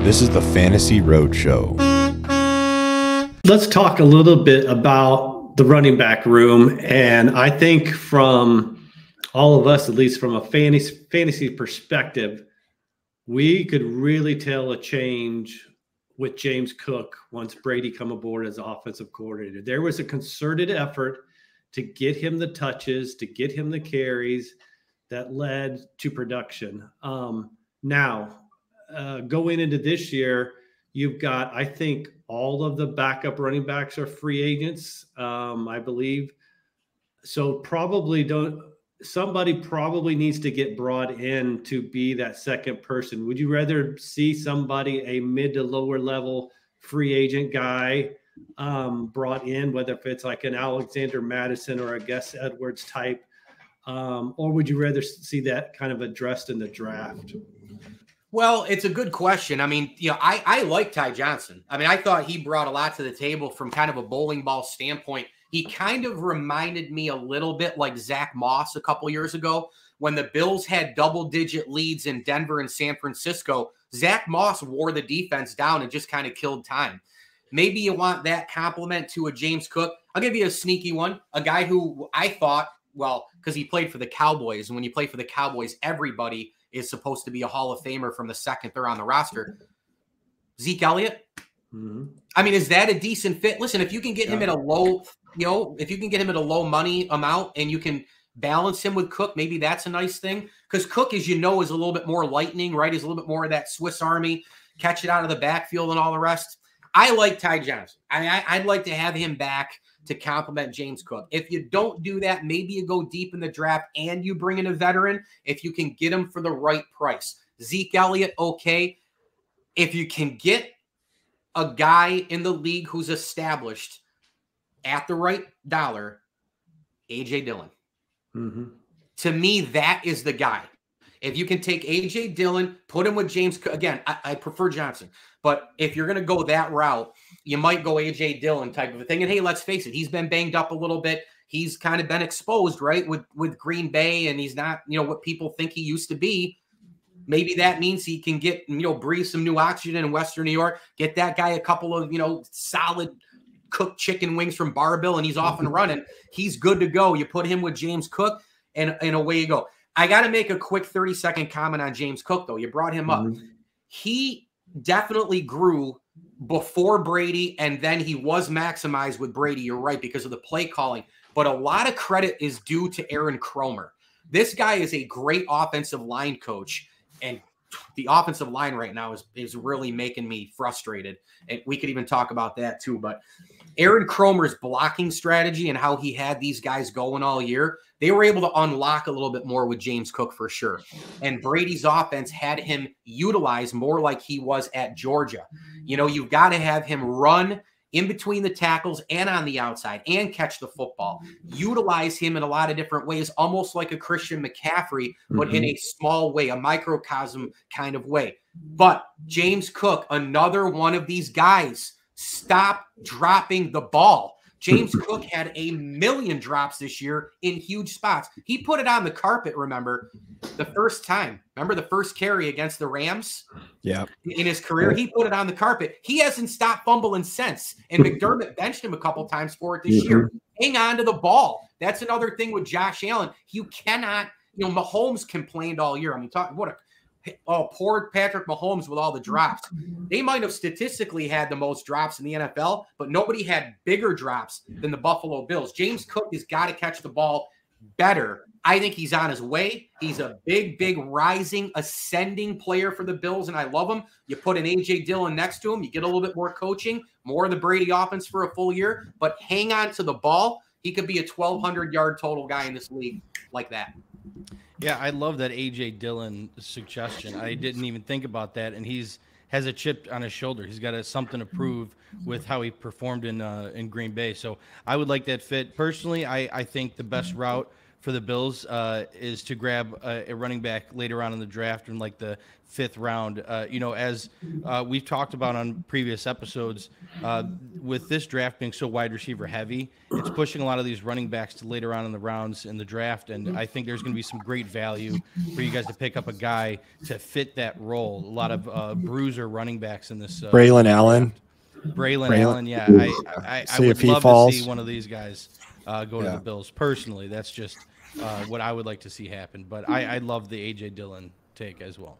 This is the Fantasy Roadshow. Let's talk a little bit about the running back room. And I think from all of us, at least from a fantasy perspective, we could really tell a change with James Cook once Brady come aboard as offensive coordinator. There was a concerted effort to get him the touches, to get him the carries that led to production. Now, going into this year, you've got, I think, all of the backup running backs are free agents, I believe. So somebody probably needs to get brought in to be that second person. Would you rather see somebody, a mid to lower level free agent guy, brought in, whether if it's like an Alexander Madison or a Gus Edwards type, or would you rather see that kind of addressed in the draft? Well, it's a good question. I mean, I like Ty Johnson. I mean, I thought he brought a lot to the table from kind of a bowling ball standpoint. He kind of reminded me a little bit like Zach Moss a couple years ago when the Bills had double-digit leads in Denver and San Francisco. Zach Moss wore the defense down and just kind of killed time. Maybe you want that compliment to a James Cook. I'll give you a sneaky one, a guy who I thought, well, because he played for the Cowboys, and when you play for the Cowboys, everybody is supposed to be a Hall of Famer from the second they're on the roster. Zeke Elliott. Mm-hmm. I mean, is that a decent fit? Listen, if you can get him at a low, if you can get him at a low money amount and you can balance him with Cook, maybe that's a nice thing. Because Cook, as you know, is a little bit more lightning, right? He's a little bit more of that Swiss Army, catch it out of the backfield and all the rest. I like Ty Johnson. I'd like to have him back to complement James Cook. If you don't do that, maybe you go deep in the draft and you bring in a veteran if you can get him for the right price. Zeke Elliott, okay. If you can get a guy in the league who's established at the right dollar, A.J. Dillon. Mm-hmm. To me, that is the guy. If you can take A.J. Dillon, put him with James Cook. Again, I prefer Johnson. But if you're going to go that route, you might go A.J. Dillon type of a thing. And hey, let's face it, he's been banged up a little bit. He's kind of been exposed, right, with Green Bay, and he's not, what people think he used to be. Maybe that means he can get, breathe some new oxygen in Western New York, get that guy a couple of, solid cooked chicken wings from Barville, and he's off and running. He's good to go. You put him with James Cook, and away you go. I got to make a quick 30-second comment on James Cook, though. You brought him up. He definitely grew before Brady, and then he was maximized with Brady. You're right, because of the play calling. But a lot of credit is due to Aaron Kromer. This guy is a great offensive line coach, and the offensive line right now is really making me frustrated. And we could even talk about that too. But Aaron Kromer's blocking strategy and how he had these guys going all year, they were able to unlock a little bit more with James Cook for sure. And Brady's offense had him utilized more like he was at Georgia. You've got to have him run in between the tackles and on the outside and catch the football. Utilize him in a lot of different ways, almost like a Christian McCaffrey, but in a small way, a microcosm kind of way. But James Cook, another one of these guys, stop dropping the ball. James Cook had 1 million drops this year in huge spots. He put it on the carpet, remember, the first time. Remember the first carry against the Rams? Yeah. In his career, he put it on the carpet. He hasn't stopped fumbling since. And McDermott benched him a couple times for it this year. Hang on to the ball. That's another thing with Josh Allen. You cannot, Mahomes complained all year. I mean, poor Patrick Mahomes with all the drops. They might have statistically had the most drops in the NFL, but nobody had bigger drops than the Buffalo Bills. James Cook has got to catch the ball better. I think he's on his way. He's a big, rising, ascending player for the Bills, and I love him. You put an A.J. Dillon next to him, you get a little bit more coaching, more of the Brady offense for a full year, but hang on to the ball. He could be a 1,200-yard total guy in this league like that. Yeah, I love that A.J. Dillon suggestion. I didn't even think about that, and has a chip on his shoulder. He's got something to prove with how he performed in Green Bay. So I would like that fit. Personally, I think the best route for the Bills is to grab a running back later on in the draft in like the 5th round. As we've talked about on previous episodes, with this draft being so wide receiver heavy, it's pushing a lot of these running backs to later on in the rounds in the draft. And I think there's going to be some great value for you guys to pick up a guy to fit that role. A lot of bruiser running backs in this. Braylon Allen. Braylon Allen, yeah. I would love to see one of these guys go to the Bills. Personally, that's just what I would like to see happen. But I love the A.J. Dillon take as well.